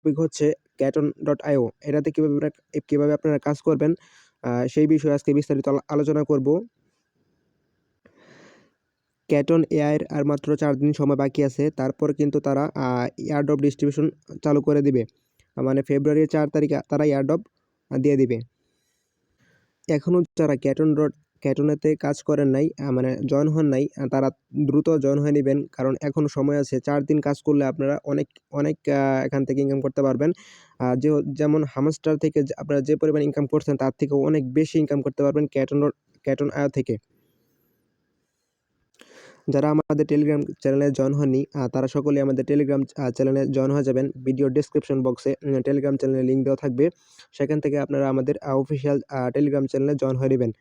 Topic হচ্ছে Katon.io। এটাতে কিভাবে আপনারা কাজ করবেন সেই বিষয়ে আজকে বিস্তারিত আলোচনা করব। Katon AI এর আর মাত্র 4 দিন সময় বাকি আছে, তারপর কিন্তু তারা এয়ারড্রপ ডিস্ট্রিবিউশন চালু করে দিবে। মানে ফেব্রুয়ারির 4 তারিখে তারা এয়ারড্রপ দিয়ে দিবে। এখনও যারা ক্যাটনেতে কাজ করেন নাই, মানে জয়েন হন নাই, তারা দ্রুত জয়েন হয়ে নেবেন, কারণ এখনও সময় আছে। 4 দিন কাজ করলে আপনারা অনেক অনেক এখান থেকে ইনকাম করতে পারবেন। যেমন হামস্টার থেকে আপনারা যে পরিমাণ ইনকাম করছেন তার থেকেও অনেক বেশি ইনকাম করতে পারবেন Katon.io থেকে। যারা আমাদের টেলিগ্রাম চ্যানেলে জয়েন হননি তারা সকলেই আমাদের টেলিগ্রাম চ্যানেলে জয়েন হয়ে যাবেন। ভিডিও ডেসক্রিপশন বক্সে টেলিগ্রাম চ্যানেলের লিঙ্ক দেওয়া থাকবে, সেখান থেকে আপনারা আমাদের অফিসিয়াল টেলিগ্রাম চ্যানেলে জয়েন হয়ে নেবেন।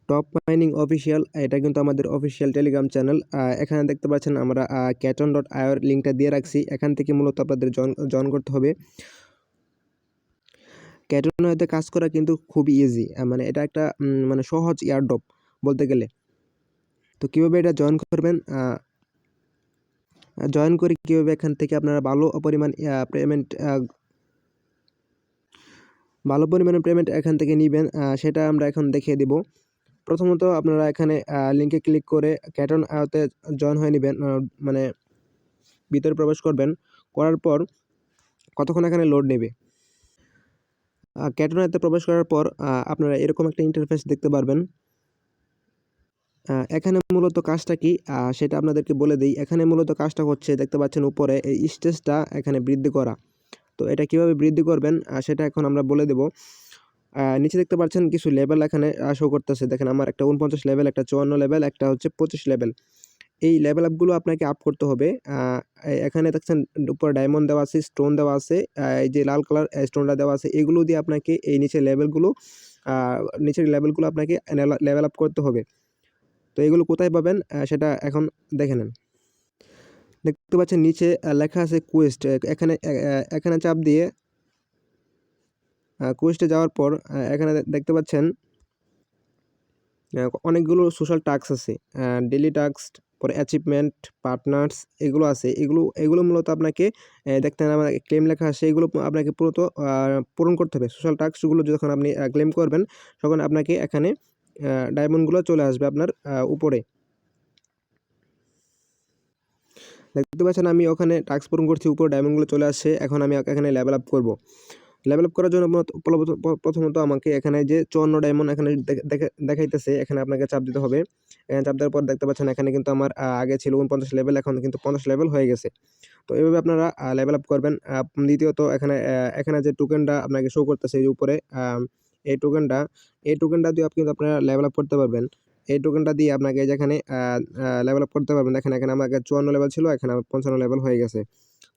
টপ মাইনিং অফিসিয়াল, এটা কিন্তু আমাদের অফিসিয়াল টেলিগ্রাম চ্যানেল। এখানে দেখতে পাচ্ছেন আমরা Katon.io এর লিঙ্কটা দিয়ে রাখছি, এখান থেকে মূলত আপনাদের জয়েন করতে হবে। Katon.io-তে কাজ করা কিন্তু খুবই ইজি, মানে এটা একটা মানে সহজ এয়ারড্রপ বলতে গেলে। তো কীভাবে এটা জয়েন করবেন, জয়েন করে কীভাবে এখান থেকে আপনারা ভালো পরিমাণে পেমেন্ট এখান থেকে নেবেন, সেটা আমরা এখন দেখিয়ে দিব। প্রথমত আপনারা এখানে লিঙ্কে ক্লিক করে Katon.io-তে জয়েন হয়ে নেবেন, মানে ভিতরে প্রবেশ করবেন। করার পর কতক্ষণ এখানে লোড নেবে। Katon.io-তে প্রবেশ করার পর আপনারা এরকম একটা ইন্টারফেস দেখতে পারবেন। এখানে মূলত কাজটা কি সেটা আপনাদেরকে বলে দিই। এখানে মূলত কাজটা হচ্ছে, দেখতে পাচ্ছেন উপরে এই স্টেজটা এখানে বৃদ্ধি করা। তো এটা কিভাবে বৃদ্ধি করবেন সেটা এখন আমরা বলে দেব। নিচে দেখতে পাচ্ছেন কিছু লেভেল এখানে শো করতেছে। দেখেন আমার একটা 49 লেভেল, একটা 54 লেভেল, একটা হচ্ছে 25 লেভেল। এই লেভেল আপগুলো আপনাকে আপ করতে হবে। এখানে দেখছেন উপরে ডায়মন্ড দেওয়া আছে, স্টোন দেওয়া আছে, এই যে লাল কালার স্টোনটা দেওয়া আছে, এগুলো দিয়ে আপনাকে এই নিচের লেভেলগুলো আপনাকে লেভেল আপ করতে হবে। তো এগুলো কোথায় পাবেন সেটা এখন দেখে নেন। দেখতে পাচ্ছেন নিচে লেখা আছে কোয়েস্ট। এখানে চাপ দিয়ে কোয়েস্টে যাওয়ার পর এখানে দেখতে পাচ্ছেন অনেকগুলো সোশ্যাল টাস্ক আছে, ডেইলি টাস্ক, পরে অ্যাচিভমেন্ট, পার্টনার্স, এগুলো আছে। এগুলো মূলত আপনাকে দেখতে আমার ক্লেম লেখা আছে, এগুলো আপনাকে পূরণ করতে হবে। সোশ্যাল টাস্কগুলো যখন আপনি ক্লেম করবেন তখন আপনাকে এখানে ডায়মন্ডগুলো চলে আসবে আপনার উপরে। দেখতে পাচ্ছেন আমি ওখানে টাস্ক পূরণ করছি, উপরে ডায়মন্ডগুলো চলে আসছে। এখন আমি এখানে লেভেল আপ করব। লেভেল আপ করার জন্য প্রথমত আমাকে এখানে যে 54 ডায়মন্ড এখানে দেখাইতেছে, এখানে আপনাকে চাপ দিতে হবে। এখানে চাপ দেওয়ার পর দেখতে পাচ্ছেন এখানে কিন্তু আমার আগে ছিল 49 লেভেল, এখন কিন্তু 50 লেভেল হয়ে গেছে। তো এইভাবে আপনারা লেভেল আপ করবেন। দ্বিতীয়ত এখানে যে টোকেনটা আপনাকে শো করতেছে এই উপরে, এই টোকেনটা দিয়ে কিন্তু আপনারা লেভেল আপ করতে পারবেন। এই টোকেনটা দিয়ে আপনাকে যেখানে লেভেল আপ করতে পারবেন। দেখেন এখানে আমার 54 লেভেল ছিল, এখানে আমার 55 লেভেল হয়ে গেছে।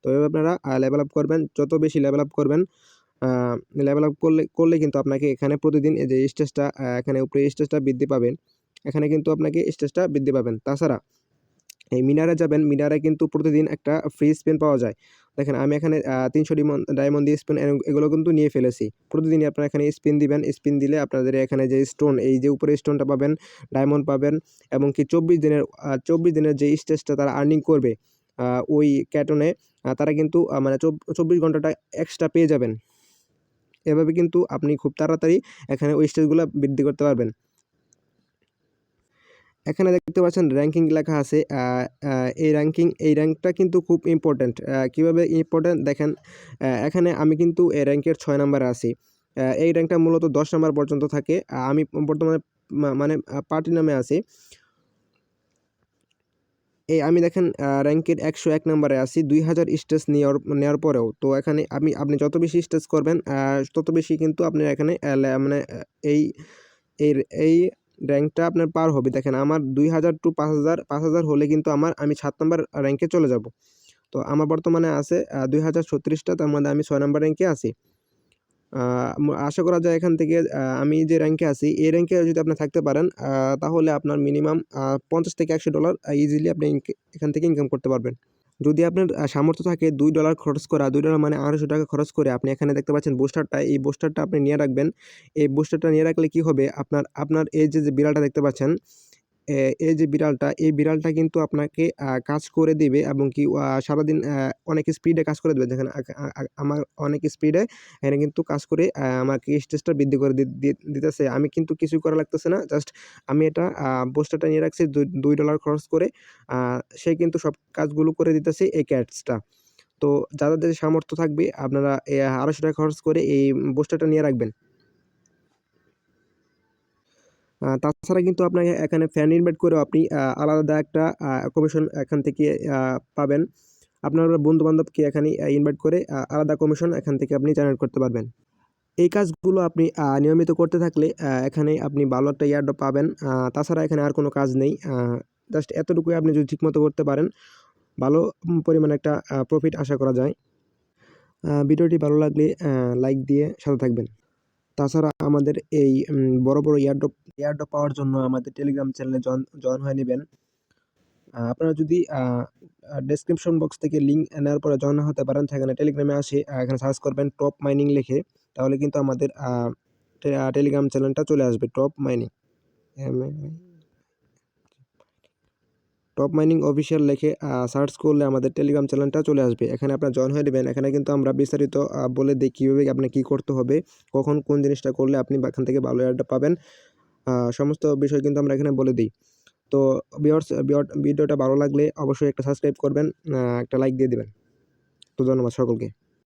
তো এইভাবে আপনারা লেভেল আপ করবেন। যত বেশি লেভেল আপ করবেন, লেভেল আপ করলে কিন্তু আপনাকে এখানে প্রতিদিন এই যে স্টেজটা এখানে উপরে স্টেজটা বৃদ্ধি পাবেন। এখানে কিন্তু আপনাকে স্টেজটা বৃদ্ধি পাবেন। তাছাড়া এই মিনারে যাবেন, মিনারে কিন্তু প্রতিদিন একটা ফ্রি স্পিন পাওয়া যায়। দেখেন আমি এখানে 300 ডায়মন্ড দিয়ে স্পিন এগুলো কিন্তু নিয়ে ফেলেছি। প্রতিদিনই আপনারা এখানে স্পিন দিবেন। স্পিন দিলে আপনাদের এখানে যে স্টোন, এই যে উপরে স্টোনটা পাবেন, ডায়মন্ড পাবেন, এবং কি 24 দিনের যে স্টেজটা তারা আর্নিং করবে ওই Katon-এ, তারা কিন্তু মানে 24 ঘন্টাটা এক্সট্রা পেয়ে যাবেন। এভাবে কিন্তু আপনি খুব তাড়াতাড়ি এখানে ওই স্টেজগুলো বৃদ্ধি করতে পারবেন। এখানে দেখতে পাচ্ছেন র্যাঙ্কিং লেখা আছে। এই র্যাঙ্কটা কিন্তু খুব ইম্পর্ট্যান্ট। কীভাবে ইম্পর্ট্যান্ট দেখেন, এখানে আমি কিন্তু এই র্যাঙ্কের 6 নম্বরে আছি। এই র্যাঙ্কটা মূলত 10 নম্বর পর্যন্ত থাকে। আমি বর্তমানে মানে পার্টি নামে আছি। আমি দেখেন র্যাঙ্কের 101 নম্বরে আছি 2000 স্টেজ নেওয়ার পরেও। তো এখানে আপনি যত বেশি স্টেজ করবেন তত বেশি কিন্তু আপনার এখানে মানে এই এই এই র্যাঙ্কটা আপনার পার হবে। দেখেন আমার 2000 টু 5000 হলে কিন্তু আমি 7 নম্বর র্যাঙ্কে চলে যাব। তো আমার বর্তমানে আছে 2036টা, তার মধ্যে আমি 6 নম্বর র্যাঙ্কে আছি। আশা করা যায় এখান থেকে আমি যে র্যাঙ্কে আছি এই র্যাঙ্কে যদি আপনি থাকতে পারেন তাহলে আপনার মিনিমাম $50 থেকে $100 ইজিলি আপনি এখান থেকে ইনকাম করতে পারবেন। যদি আপনার সামর্থ্য থাকে $2 খরচ করা, $2 মানে $250 খরচ করে আপনি এখানে দেখতে পাচ্ছেন বুস্টারটা, এই বুস্টারটা আপনি নিয়ে রাখবেন। এই বুস্টারটা নিয়ে রাখলে কি হবে, আপনার এই যে বিড়ালটা দেখতে পাচ্ছেন, এই যে বিড়ালটা, এই বিড়ালটা কিন্তু আপনাকে কাজ করে দিবে এবং কি সারাদিন অনেক স্পিডে কাজ করে দেবে। দেখেন আমার অনেক স্পিডে এখানে কিন্তু কাজ করে আমাকে স্টেজটা বৃদ্ধি করে দিতেছে। আমি কিন্তু কিছুই করা লাগতেছে না। জাস্ট আমি এটা বুস্টারটা নিয়ে রাখছি $2 খরচ করে। আ সে কিন্তু সব কাজগুলো করে দিতেছে এই ক্যাটসটা। তো যাদের সামর্থ্য থাকবে আপনারা ৳250 খরচ করে এই বুস্টারটা নিয়ে রাখবেন। তাছাড়া কিন্তু আপনাকে এখানে ফ্যান ইনভাইট করেও আপনি আলাদা একটা কমিশন এখান থেকে পাবেন। আপনার বন্ধু-বান্ধবকে এখানে ইনভাইট করে আলাদা কমিশন এখান থেকে আপনি জেনারেট করতে পারবেন। এই কাজগুলো আপনি নিয়মিত করতে থাকলে এখানে আপনি ভালো একটা এয়ারড্রপ পাবেন। তাছাড়া এখানে আর কোনো কাজ নেই। জাস্ট এতটুকুই আপনি যদি ঠিকমতো করতে পারেন, ভালো পরিমাণে একটা প্রফিট আশা করা যায়। ভিডিওটি ভালো লাগলে লাইক দিয়ে সাথে থাকবেন। তাছাড়া আমাদের এই বড়, বড় এয়ারড্রপ পাওয়ার জন্য আমাদের টেলিগ্রাম চ্যানেলে জয়েন হয়ে নিবেন। আপনারা যদি ডেসক্রিপশন বক্স থেকে লিঙ্ক নেওয়ার পরে জয়েন হতে পারেন, সেখানে টেলিগ্রামে আসে এখানে সার্চ করবেন টপ মাইনিং লিখে। তাহলে কিন্তু আমাদের টেলিগ্রাম চ্যানেলটা চলে আসবে top mining. Top mining official লিখে সার্চ করলে আমাদের টেলিগ্রাম চ্যানেলটা চলে আসবে। এখানে আপনারা জয়েন হয়ে নেবেন। এখানে কিন্তু আমরা বিস্তারিত বলে দেই কীভাবে আপনার কী করতে হবে, কখন কোন জিনিসটা করলে আপনি এখান থেকে ভালো এয়ারড্রপ পাবেন। সমস্ত বিষয় কিন্তু আমরা এখানে বলে দিই। তো ভিউয়ার্স ভিডিওটা ভালো লাগলে অবশ্যই একটা সাবস্ক্রাইব করবেন, একটা লাইক দিয়ে দিবেন। তো ধন্যবাদ সকলকে।